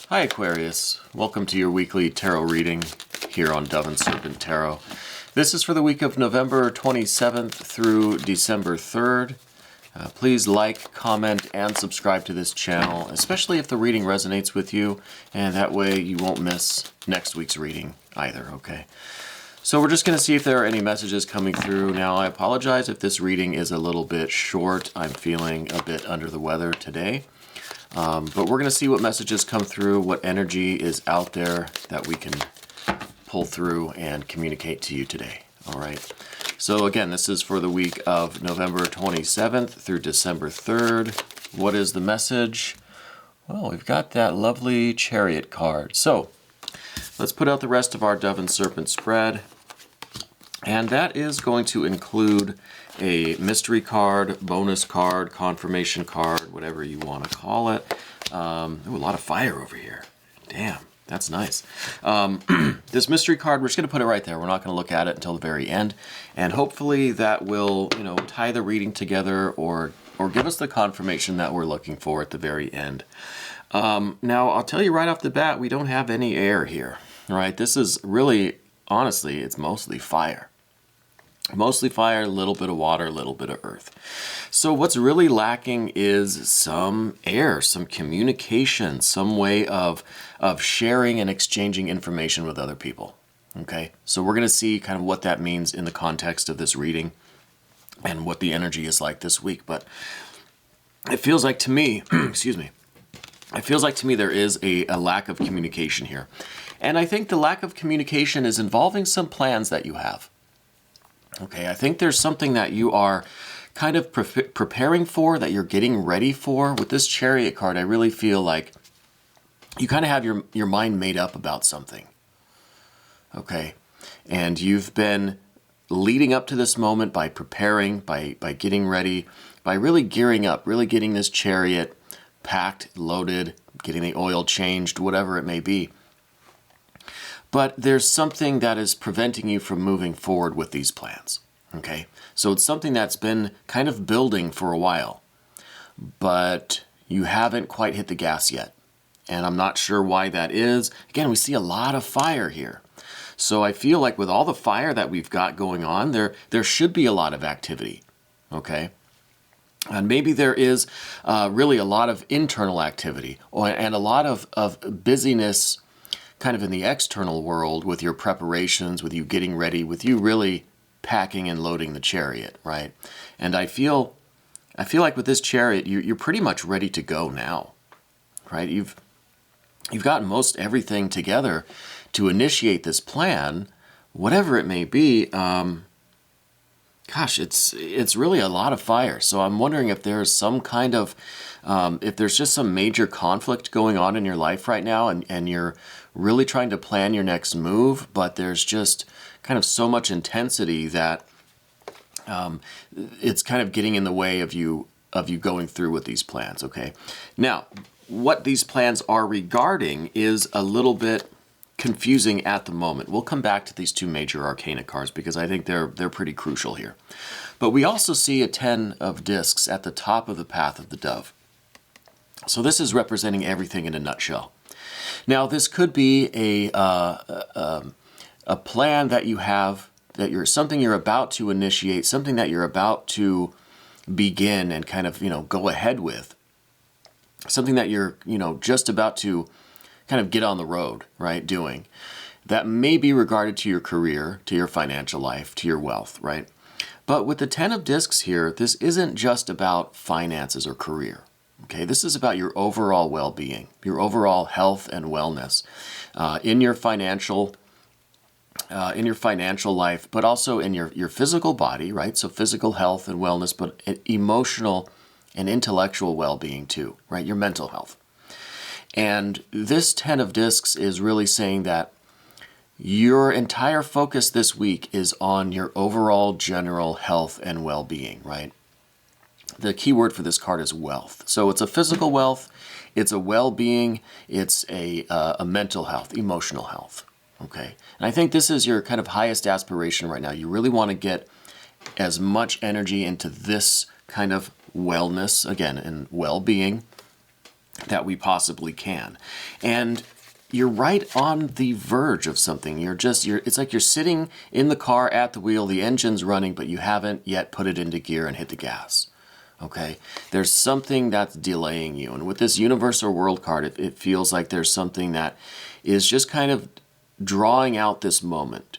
Hi Aquarius, welcome to your weekly tarot reading here on Dove and Serpent Tarot. This is for the week of November 27th through December 3rd. Please like, comment, and subscribe to this channel, especially if the reading resonates with you, and that way you won't miss next week's reading either, okay? So we're just going to see if there are any messages coming through. Now, I apologize if this reading is a little bit short. I'm feeling a bit under the weather today. But we're going to see what messages come through, what energy is out there that we can pull through and communicate to you today. All right. So again, this is for the week of November 27th through December 3rd. What is the message? Well, we've got that lovely Chariot card. So let's put out the rest of our Dove and Serpent spread. And that is going to include a mystery card, bonus card, confirmation card, whatever you want to call it. Ooh, a lot of fire over here. Damn, that's nice. This mystery card, we're just going to put it right there. We're not going to look at it until the very end. And hopefully that will, tie the reading together or give us the confirmation that we're looking for at the very end. Now, I'll tell you right off the bat, we don't have any air here, right? This is really, honestly, it's mostly fire. Mostly fire, a little bit of water, a little bit of earth. So what's really lacking is some air, some communication, some way of sharing and exchanging information with other people. Okay, so we're going to see kind of what that means in the context of this reading and what the energy is like this week. But it feels like to me, excuse me, it feels like to me there is a lack of communication here. And I think the lack of communication is involving some plans that you have. Okay, I think there's something that you are kind of preparing for, that you're getting ready for. With this Chariot card, I really feel like you kind of have your mind made up about something. Okay, and you've been leading up to this moment by preparing, by getting ready, by really gearing up, really getting this Chariot packed, loaded, getting the oil changed, whatever it may be. But there's something that is preventing you from moving forward with these plans, okay? So it's something that's been kind of building for a while, but you haven't quite hit the gas yet. And I'm not sure why that is. Again, we see a lot of fire here. So I feel like with all the fire that we've got going on, there should be a lot of activity, okay? And maybe there is really a lot of internal activity and a lot of busyness kind of in the external world with your preparations, with you getting ready, with you really packing and loading the Chariot, right? And I feel like with this Chariot, you're pretty much ready to go now, right? You've gotten most everything together to initiate this plan, whatever it may be. Gosh, it's really a lot of fire. So I'm wondering if there's some kind of, if there's just some major conflict going on in your life right now and you're really trying to plan your next move, but there's just kind of so much intensity that it's kind of getting in the way of you going through with these plans, okay? Now, what these plans are regarding is a little bit confusing at the moment. We'll come back to these two major arcana cards because I think they're pretty crucial here. But we also see a 10 of discs at the top of the path of the dove. So this is representing everything in a nutshell. Now, this could be a plan that you have, that something you're about to initiate, something that you're about to begin and kind of, go ahead with. Something that you're, just about to kind of get on the road, right, doing. That may be regarded to your career, to your financial life, to your wealth, right? But with the 10 of discs here, this isn't just about finances or career. Okay, this is about your overall well-being, your overall health and wellness in your financial life, but also in your physical body, right? So physical health and wellness, but emotional and intellectual well-being too, right? Your mental health. And this 10 of discs is really saying that your entire focus this week is on your overall general health and well-being, right? The key word for this card is wealth. So it's a physical wealth, it's a well-being, it's a mental health, emotional health, okay? And I think this is your kind of highest aspiration right now. You really want to get as much energy into this kind of wellness, again, and well-being, that we possibly can. And you're right on the verge of something. It's like you're sitting in the car at the wheel, the engine's running, but you haven't yet put it into gear and hit the gas. Okay? There's something that's delaying you. And with this Universal World card, it feels like there's something that is just kind of drawing out this moment,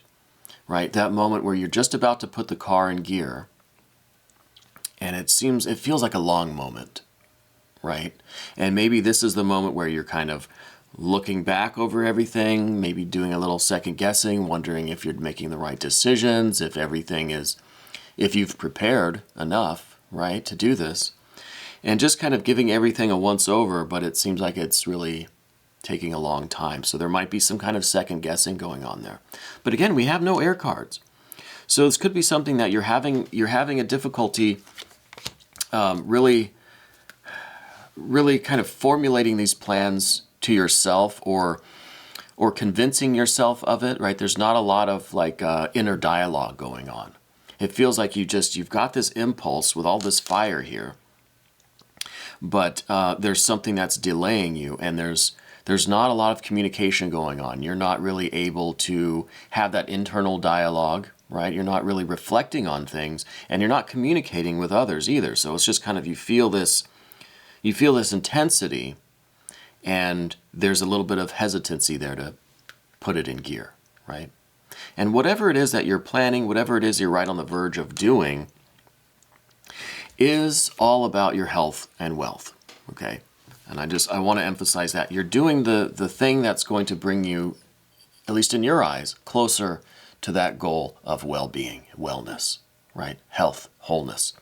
right? That moment where you're just about to put the car in gear, and it feels like a long moment, right? And maybe this is the moment where you're kind of looking back over everything, maybe doing a little second guessing, wondering if you're making the right decisions, if you've prepared enough, right, to do this, and just kind of giving everything a once over, but it seems like it's really taking a long time. So there might be some kind of second guessing going on there. But again, we have no air cards. So this could be something that you're having a difficulty really kind of formulating these plans to yourself or convincing yourself of it, right? There's not a lot of like inner dialogue going on. It feels like you've got this impulse with all this fire here, but there's something that's delaying you, and there's not a lot of communication going on. You're not really able to have that internal dialogue, right? You're not really reflecting on things, and you're not communicating with others either. So it's just kind of you feel this intensity, and there's a little bit of hesitancy there to put it in gear, right? And whatever it is that you're planning, whatever it is you're right on the verge of doing, is all about your health and wealth, okay? And I want to emphasize that. You're doing the thing that's going to bring you, at least in your eyes, closer to that goal of well-being, wellness, right? Health, wholeness.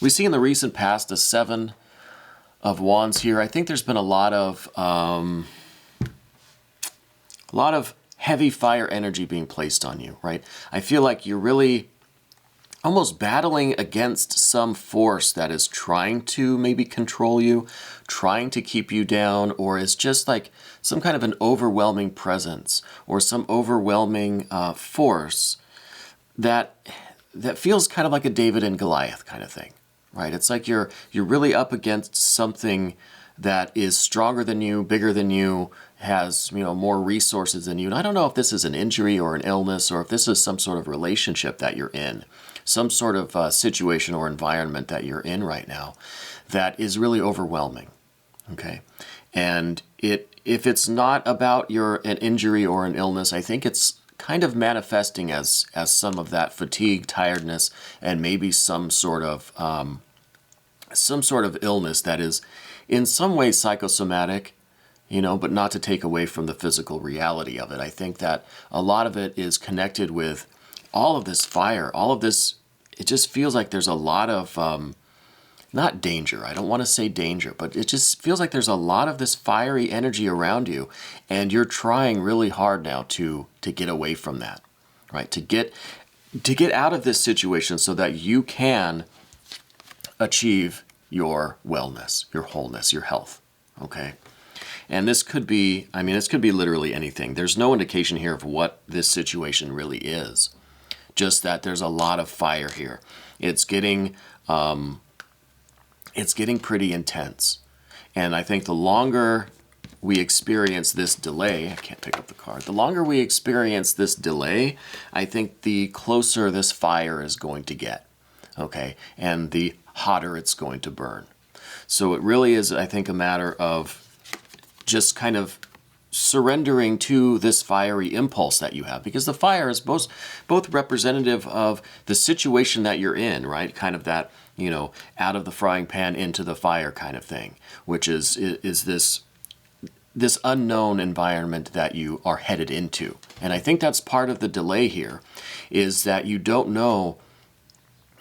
We see in the recent past the Seven of Wands here. I think there's been a lot of heavy fire energy being placed on you, right? I feel like you're really almost battling against some force that is trying to maybe control you, trying to keep you down, or is just like some kind of an overwhelming presence or some overwhelming force that feels kind of like a David and Goliath kind of thing, right? It's like you're really up against something that is stronger than you, bigger than you, has more resources than you. And I don't know if this is an injury or an illness, or if this is some sort of relationship that you're in, some sort of situation or environment that you're in right now that is really overwhelming. Okay, and if it's not about an injury or an illness, I think it's kind of manifesting as some of that fatigue, tiredness, and maybe some sort of illness that is in some ways psychosomatic, but not to take away from the physical reality of it. I think that a lot of it is connected with all of this fire, all of this. It just feels like there's a lot of, not danger, I don't want to say danger, but it just feels like there's a lot of this fiery energy around you, and you're trying really hard now to get away from that, right? To get out of this situation so that you can achieve your wellness, your wholeness, your health, okay? And this could be literally anything. There's no indication here of what this situation really is. Just that there's a lot of fire here. It's getting pretty intense. And I think the longer we experience this delay, I can't pick up the card. The longer we experience this delay, I think the closer this fire is going to get, okay? And the hotter it's going to burn. So it really is, I think, a matter of just kind of surrendering to this fiery impulse that you have, because the fire is both representative of the situation that you're in, right? Kind of that, out of the frying pan into the fire kind of thing, which is this unknown environment that you are headed into. And I think that's part of the delay here, is that you don't know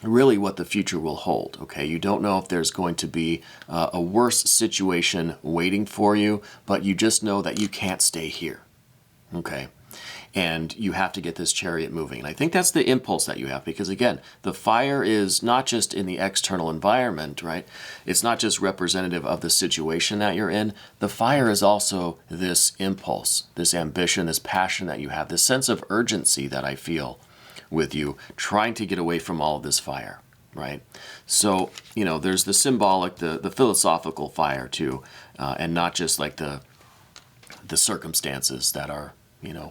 really what the future will hold, okay? You don't know if there's going to be a worse situation waiting for you, but you just know that you can't stay here, okay? And you have to get this chariot moving. And I think that's the impulse that you have, because again, the fire is not just in the external environment, right? It's not just representative of the situation that you're in. The fire is also this impulse, this ambition, this passion that you have, this sense of urgency that I feel with you, trying to get away from all of this fire, right? So, there's the symbolic, the philosophical fire too, and not just like the circumstances that are,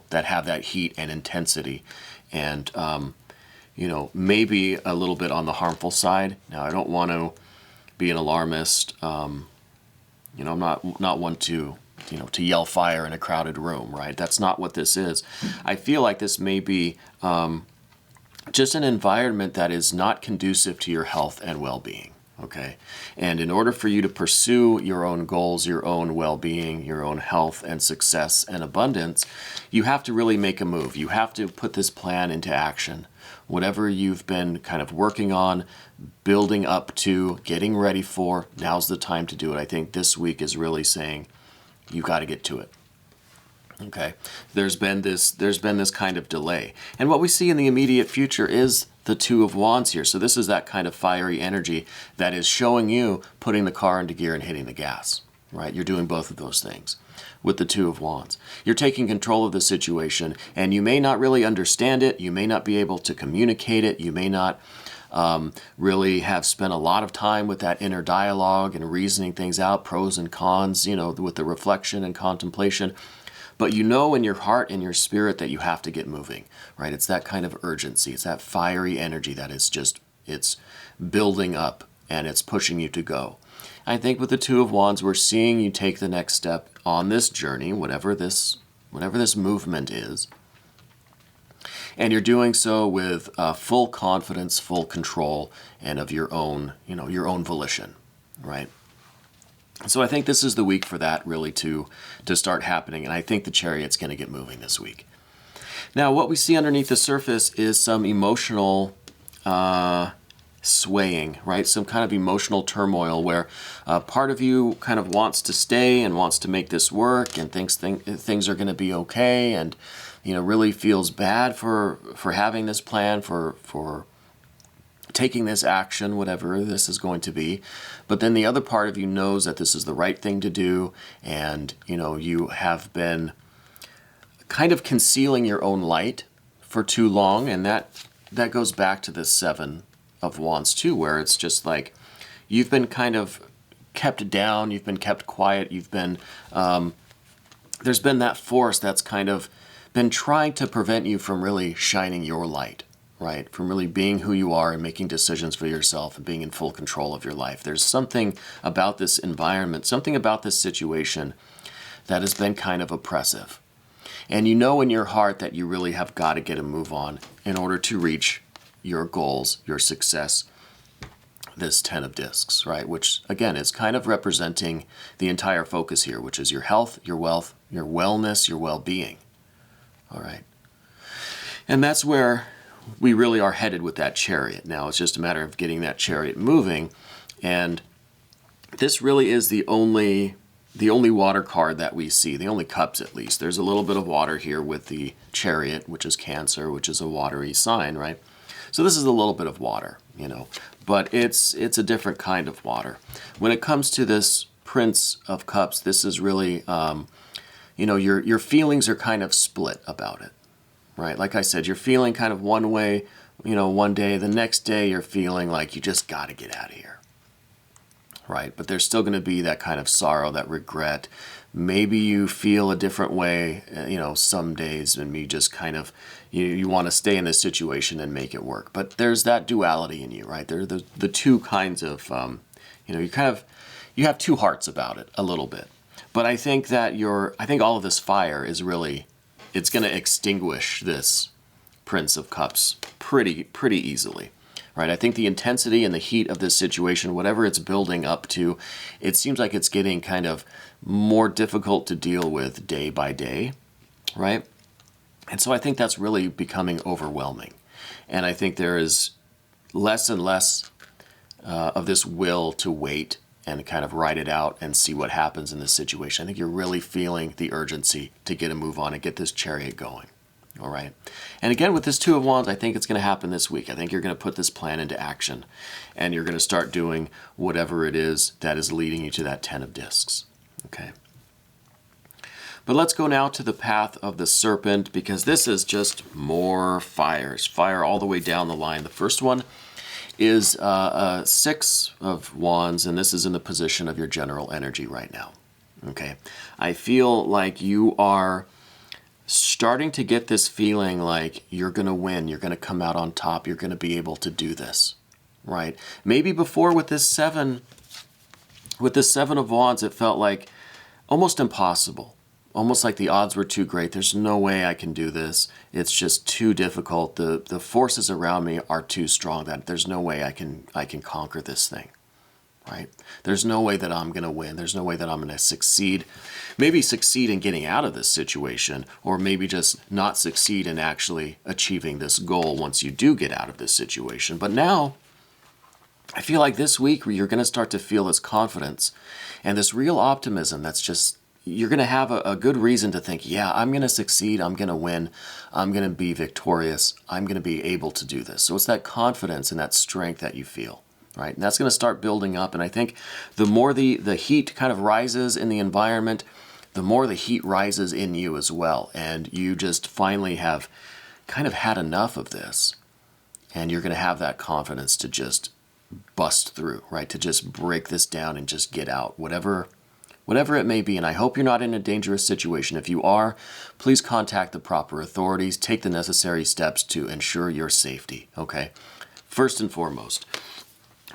that have that heat and intensity, and maybe a little bit on the harmful side. Now, I don't want to be an alarmist. I'm not one to yell fire in a crowded room, right? That's not what this is. I feel like this may be just an environment that is not conducive to your health and well-being, okay? And in order for you to pursue your own goals, your own well-being, your own health and success and abundance, you have to really make a move. You have to put this plan into action. Whatever you've been kind of working on, building up to, getting ready for, now's the time to do it. I think this week is really saying, you got to get to it. Okay, there's been this kind of delay, and what we see in the immediate future is the Two of Wands here. So this is that kind of fiery energy that is showing you putting the car into gear and hitting the gas. Right, you're doing both of those things with the Two of Wands. You're taking control of the situation, and you may not really understand it. You may not be able to communicate it. You may not really have spent a lot of time with that inner dialogue and reasoning things out, pros and cons, with the reflection and contemplation. But in your heart and your spirit that you have to get moving, right? It's that kind of urgency. It's that fiery energy that is just, it's building up and it's pushing you to go. I think with the Two of Wands, we're seeing you take the next step on this journey, whatever this movement is. And you're doing so with full confidence, full control, and of your own volition, right? So I think this is the week for that really to start happening, and I think the Chariot's going to get moving this week. Now, what we see underneath the surface is some emotional swaying, right? Some kind of emotional turmoil where part of you kind of wants to stay and wants to make this work and thinks things are going to be okay, and really feels bad for having this plan, for taking this action, whatever this is going to be. But then the other part of you knows that this is the right thing to do, and you have been kind of concealing your own light for too long, and that goes back to this Seven of Wands too, where it's just like you've been kind of kept down, you've been kept quiet, you've been there's been that force that's kind of been trying to prevent you from really shining your light, right? From really being who you are and making decisions for yourself and being in full control of your life. There's something about this environment, something about this situation that has been kind of oppressive. And in your heart that you really have got to get a move on in order to reach your goals, your success, this Ten of Discs, right? Which, again, is kind of representing the entire focus here, which is your health, your wealth, your wellness, your well-being, all right? And that's where we really are headed with that Chariot. Now, it's just a matter of getting that Chariot moving, and this really is the only water card that we see, the only cups at least. There's a little bit of water here with the Chariot, which is Cancer, which is a watery sign, right? So this is a little bit of water, but it's a different kind of water. When it comes to this Prince of Cups, this is really, your feelings are kind of split about it, right? Like I said, you're feeling kind of one way, one day. The next day you're feeling like you just got to get out of here, right? But there's still going to be that kind of sorrow, that regret. Maybe you feel a different way, some days, and you just kind of, you want to stay in this situation and make it work. But there's that duality in you, right? There are the two kinds of, you have two hearts about it a little bit. But I think that I think all of this fire is really, it's going to extinguish this Prince of Cups pretty easily. Right, I think the intensity and the heat of this situation, whatever it's building up to, it seems like it's getting kind of more difficult to deal with day by day, right? And so I think that's really becoming overwhelming. And I think there is less and less of this will to wait and kind of ride it out and see what happens in this situation. I think you're really feeling the urgency to get a move on and get this Chariot going. All right. And again, with this Two of Wands, I think it's going to happen this week. I think you're going to put this plan into action, and you're going to start doing whatever it is that is leading you to that Ten of Discs. Okay. But let's go now to the path of the Serpent, because this is just more fires. Fire all the way down the line. The first one is Six of Wands, and this is in the position of your general energy right now. Okay, I feel like you are starting to get this feeling like you're going to win, you're going to come out on top, you're going to be able to do this, right? Maybe before with this Seven of Wands, it felt like almost impossible. Almost like the odds were too great. There's no way I can do this. It's just too difficult. The forces around me are too strong that there's no way I can conquer this thing. Right? There's no way that I'm going to win. There's no way that I'm going to succeed. Maybe succeed in getting out of this situation, or maybe just not succeed in actually achieving this goal once you do get out of this situation. But now, I feel like this week you're going to start to feel this confidence and this real optimism that's just, you're going to have a good reason to think, yeah, I'm going to succeed, I'm going to win, I'm going to be victorious, I'm going to be able to do this. So it's that confidence and that strength that you feel, right? And that's going to start building up. And I think the more the heat kind of rises in the environment, the more the heat rises in you as well. And you just finally have kind of had enough of this. And you're going to have that confidence to just bust through, right? To just break this down and just get out, whatever it may be. And I hope you're not in a dangerous situation. If you are, please contact the proper authorities. Take the necessary steps to ensure your safety, okay? First and foremost.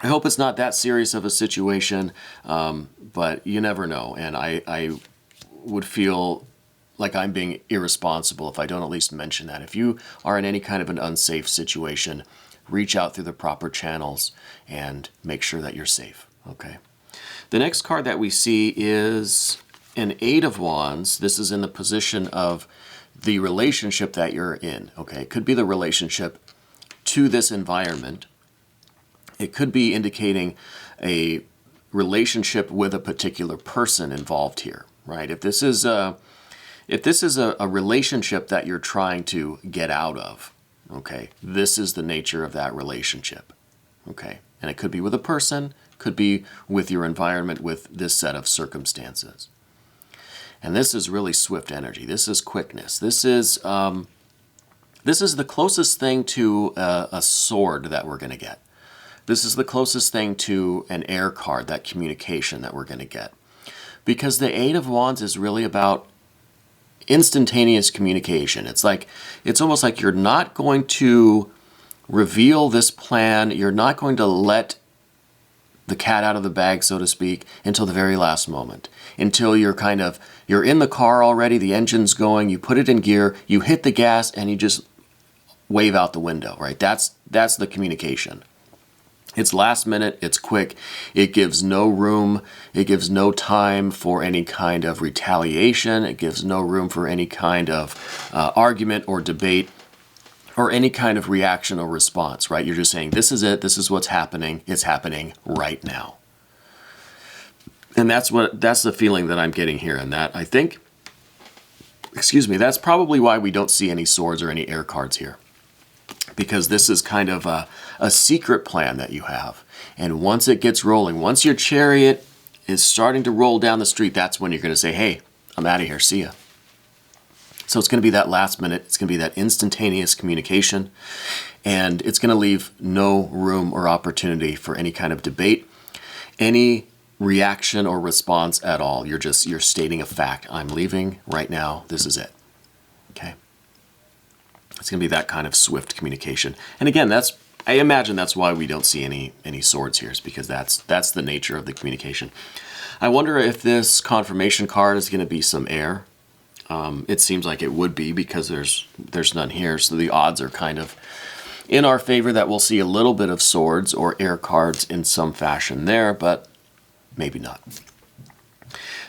I hope it's not that serious of a situation, but you never know. And I would feel like I'm being irresponsible if I don't at least mention that. If you are in any kind of an unsafe situation, reach out through the proper channels and make sure that you're safe, okay? The next card that we see is an Eight of Wands. This is in the position of the relationship that you're in, okay? It could be the relationship to this environment. It could be indicating a relationship with a particular person involved here, right? If this is a relationship that you're trying to get out of, okay, this is the nature of that relationship, okay? And it could be with a person, could be with your environment, with this set of circumstances. And this is really swift energy. This is quickness. This is the closest thing to a sword that we're going to get. This is the closest thing to an air card, that communication that we're going to get. Because the Eight of Wands is really about instantaneous communication. It's almost like you're not going to reveal this plan. You're not going to let the cat out of the bag, so to speak, until the very last moment. Until you're in the car already, the engine's going, you put it in gear, you hit the gas, and you just wave out the window, right? That's the communication. It's last minute, it's quick, it gives no room, it gives no time for any kind of retaliation, it gives no room for any kind of argument or debate or any kind of reaction or response, right? You're just saying, this is it, this is what's happening, it's happening right now. And that's the feeling that I'm getting here, and that I think, that's probably why we don't see any swords or any air cards here. Because this is kind of a secret plan that you have. And once it gets rolling, once your chariot is starting to roll down the street, that's when you're going to say, hey, I'm out of here, see ya. So it's going to be that last minute, it's going to be that instantaneous communication, and it's going to leave no room or opportunity for any kind of debate, any reaction or response at all. You're stating a fact. I'm leaving right now, this is it. Okay? It's going to be that kind of swift communication. And again, I imagine that's why we don't see any swords here, is because that's the nature of the communication. I wonder if this confirmation card is going to be some air. It seems like it would be, because there's none here. So the odds are kind of in our favor that we'll see a little bit of swords or air cards in some fashion there, but maybe not.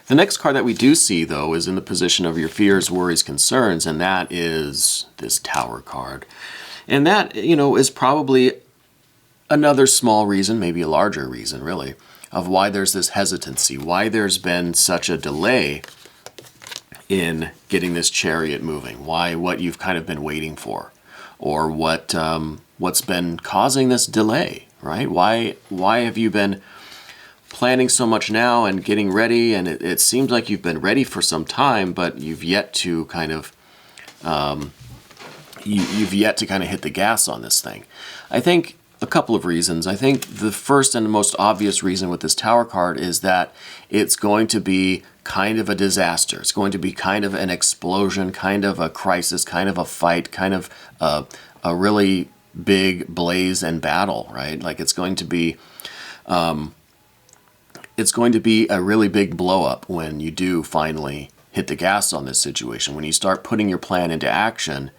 The next card that we do see, though, is in the position of your fears, worries, concerns, and that is this Tower card. And that, is probably another small reason, maybe a larger reason, really, of why there's this hesitancy, why there's been such a delay in getting this chariot moving, what you've kind of been waiting for, or what's been causing this delay, right? Why have you been planning so much now and getting ready, and it seems like you've been ready for some time, but you've yet to kind of hit the gas on this thing. I think A couple of reasons. I think the first and most obvious reason with this Tower card is that it's going to be kind of a disaster. It's going to be kind of an explosion, kind of a crisis, kind of a fight, kind of a really big blaze and battle, right? Like it's going to be a really big blow up when you do finally hit the gas on this situation. When you start putting your plan into action,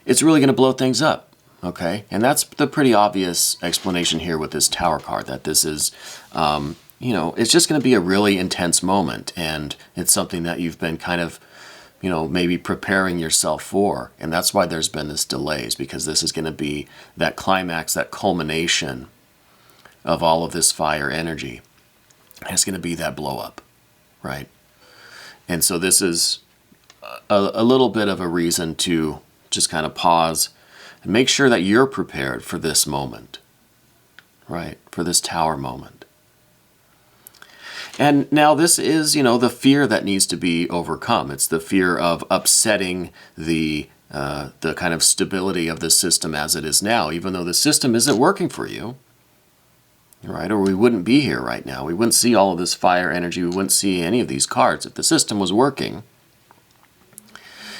it's really going to blow things up. Okay, and that's the pretty obvious explanation here with this Tower card, that this is, it's just going to be a really intense moment, and it's something that you've been kind of, maybe preparing yourself for, and that's why there's been this delays, because this is going to be that climax, that culmination of all of this fire energy, and it's going to be that blow up, right? And so this is a little bit of a reason to just kind of pause and make sure that you're prepared for this moment, right? For this Tower moment. And now this is, the fear that needs to be overcome. It's the fear of upsetting the kind of stability of the system as it is now, even though the system isn't working for you, right? Or we wouldn't be here right now. We wouldn't see all of this fire energy. We wouldn't see any of these cards. If the system was working,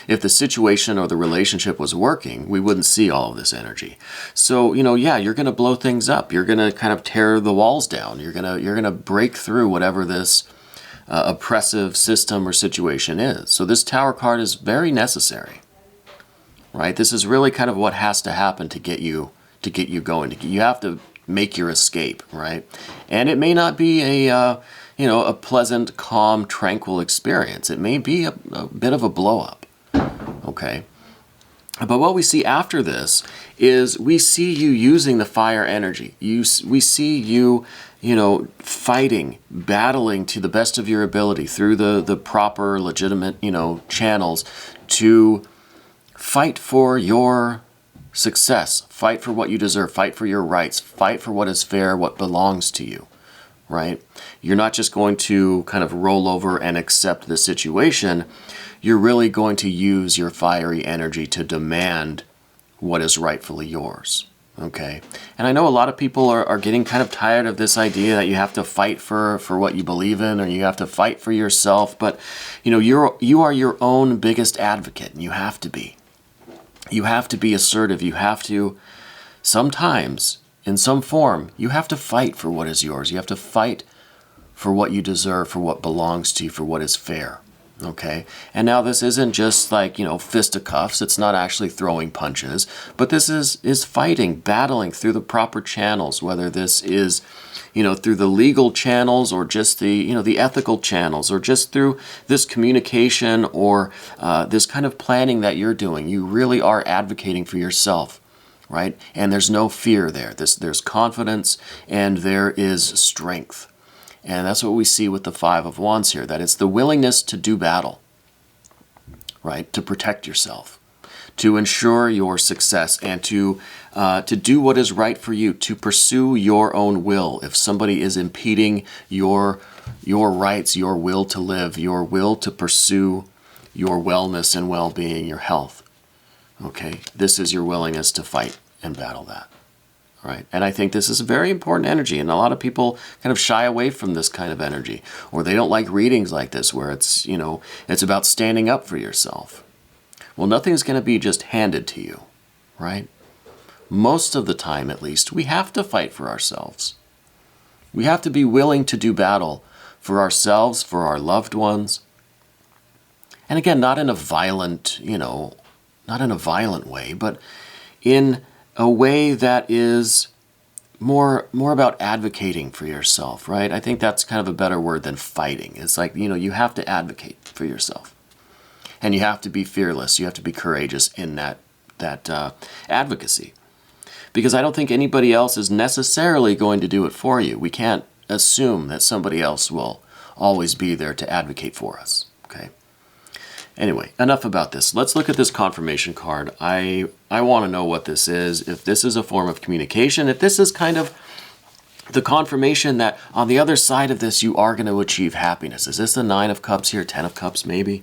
if the situation or the relationship was working, we wouldn't see all of this energy. So, yeah, you're going to blow things up. You're going to kind of tear the walls down. You're going to break through whatever this oppressive system or situation is. So this Tower card is very necessary, right? This is really kind of what has to happen to get you going. You have to make your escape, right? And it may not be a pleasant, calm, tranquil experience. It may be a bit of a blow up. Okay, but what we see after this is we see you using the fire energy. We see you, fighting, battling to the best of your ability through the proper, legitimate, channels to fight for your success, fight for what you deserve, fight for your rights, fight for what is fair, what belongs to you, right? You're not just going to kind of roll over and accept the situation. You're really going to use your fiery energy to demand what is rightfully yours, okay? And I know a lot of people are getting kind of tired of this idea that you have to fight for what you believe in, or you have to fight for yourself, but you are your own biggest advocate, and you have to be. You have to be assertive. You have to, sometimes, in some form, you have to fight for what is yours. You have to fight for what you deserve, for what belongs to you, for what is fair. Okay, and now this isn't just like, fisticuffs. It's not actually throwing punches, but this is fighting, battling through the proper channels, whether this is, through the legal channels, or just the ethical channels, or just through this communication, or this kind of planning that you're doing. You really are advocating for yourself, right? And there's no fear there. There's confidence, and there is strength. And that's what we see with the Five of Wands here, that it's the willingness to do battle, right? To protect yourself, to ensure your success, and to do what is right for you, to pursue your own will. If somebody is impeding your rights, your will to live, your will to pursue your wellness and well-being, your health, okay? This is your willingness to fight and battle that. Right. And I think this is a very important energy, and a lot of people kind of shy away from this kind of energy, or they don't like readings like this where it's, it's about standing up for yourself. Well, nothing's going to be just handed to you, right? Most of the time, at least, we have to fight for ourselves. We have to be willing to do battle for ourselves, for our loved ones. And again, not in a violent, not in a violent way, but in a way that is more about advocating for yourself, right? I think that's kind of a better word than fighting. It's like, you have to advocate for yourself. And you have to be fearless. You have to be courageous in that advocacy. Because I don't think anybody else is necessarily going to do it for you. We can't assume that somebody else will always be there to advocate for us, okay? Anyway, enough about this. Let's look at this confirmation card. I want to know what this is, if this is a form of communication, if this is kind of the confirmation that on the other side of this you are going to achieve happiness. Is this the Nine of Cups here, 10 of Cups maybe?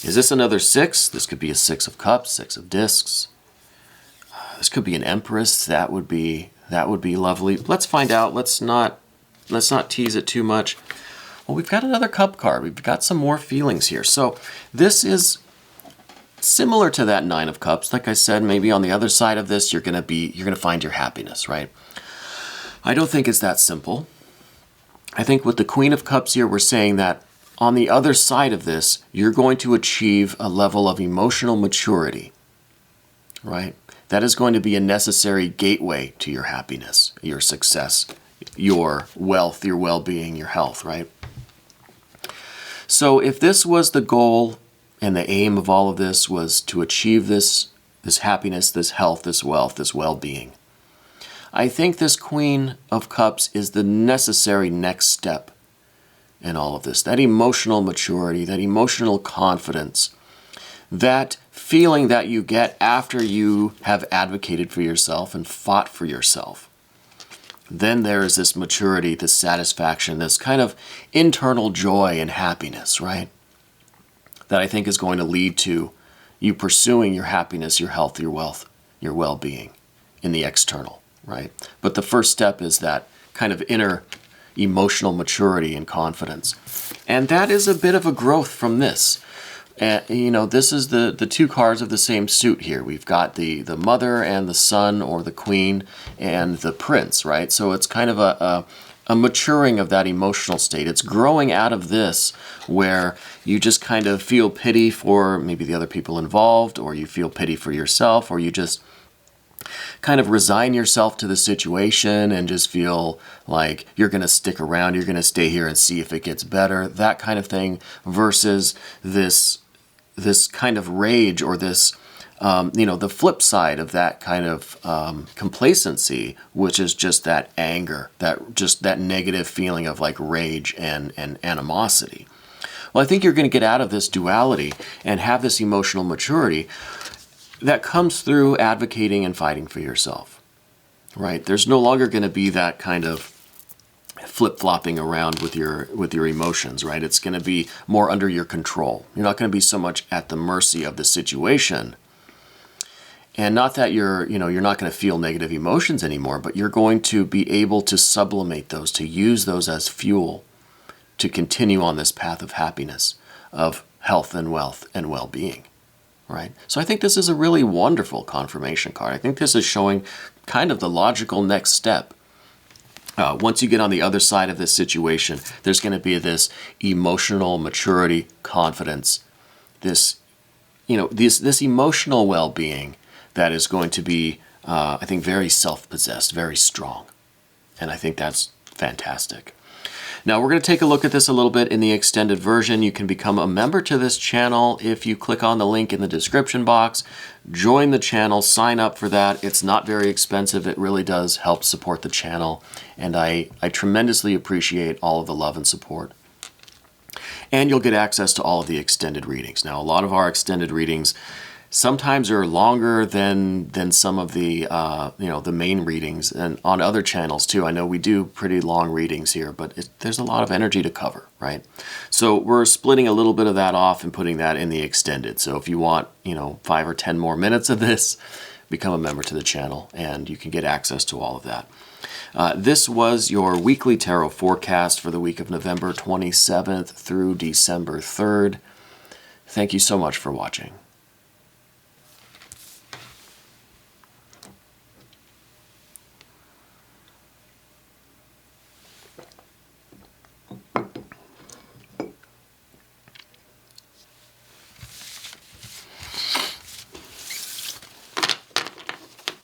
Is this another 6? This could be a 6 of Cups, 6 of Discs. This could be an Empress. That would be lovely. Let's find out. Let's not tease it too much. Well, we've got another Cup card. We've got some more feelings here. So this is similar to that Nine of Cups. Like I said, maybe on the other side of this, you're gonna find your happiness, right? I don't think it's that simple. I think with the Queen of Cups here, we're saying that on the other side of this, you're going to achieve a level of emotional maturity, right? That is going to be a necessary gateway to your happiness, your success, your wealth, your well-being, your health, right? So if this was the goal and the aim of all of this was to achieve this happiness, this health, this wealth, this well-being, I think this Queen of Cups is the necessary next step in all of this. That emotional maturity, that emotional confidence, that feeling that you get after you have advocated for yourself and fought for yourself. Then there is this maturity, this satisfaction, this kind of internal joy and happiness, right? That I think is going to lead to you pursuing your happiness, your health, your wealth, your well-being in the external, right? But the first step is that kind of inner emotional maturity and confidence. And that is a bit of a growth from this. This is the two cards of the same suit here. We've got the mother and the son, or the queen and the prince, right? So it's kind of a maturing of that emotional state. It's growing out of this where you just kind of feel pity for maybe the other people involved, or you feel pity for yourself, or you just kind of resign yourself to the situation and just feel like you're going to stick around, you're going to stay here and see if it gets better, that kind of thing, versus this kind of rage, or this, the flip side of that kind of complacency, which is just that anger, that negative feeling of like rage and animosity. Well, I think you're going to get out of this duality and have this emotional maturity that comes through advocating and fighting for yourself, right? There's no longer going to be that kind of flip-flopping around with your emotions, right? It's going to be more under your control. You're not going to be so much at the mercy of the situation. And not that you're not going to feel negative emotions anymore, but you're going to be able to sublimate those, to use those as fuel to continue on this path of happiness, of health and wealth and well-being, right? So I think this is a really wonderful confirmation card. I think this is showing kind of the logical next step. Once you get on the other side of this situation, there's going to be this emotional maturity, confidence, this emotional well-being that is going to be, I think, very self-possessed, very strong. And I think that's fantastic. Now we're going to take a look at this a little bit in the extended version. You can become a member to this channel if you click on the link in the description box. Join the channel, sign up for that. It's not very expensive. It really does help support the channel. And I tremendously appreciate all of the love and support. And you'll get access to all of the extended readings. Now, a lot of our extended readings sometimes are longer than some of the the main readings, and on other channels too. I know we do pretty long readings here, but there's a lot of energy to cover, right? So we're splitting a little bit of that off and putting that in the extended. So if you want 5 or 10 more minutes of this, become a member to the channel and you can get access to all of that. This was your weekly tarot forecast for the week of November 27th through December 3rd. Thank you so much for watching.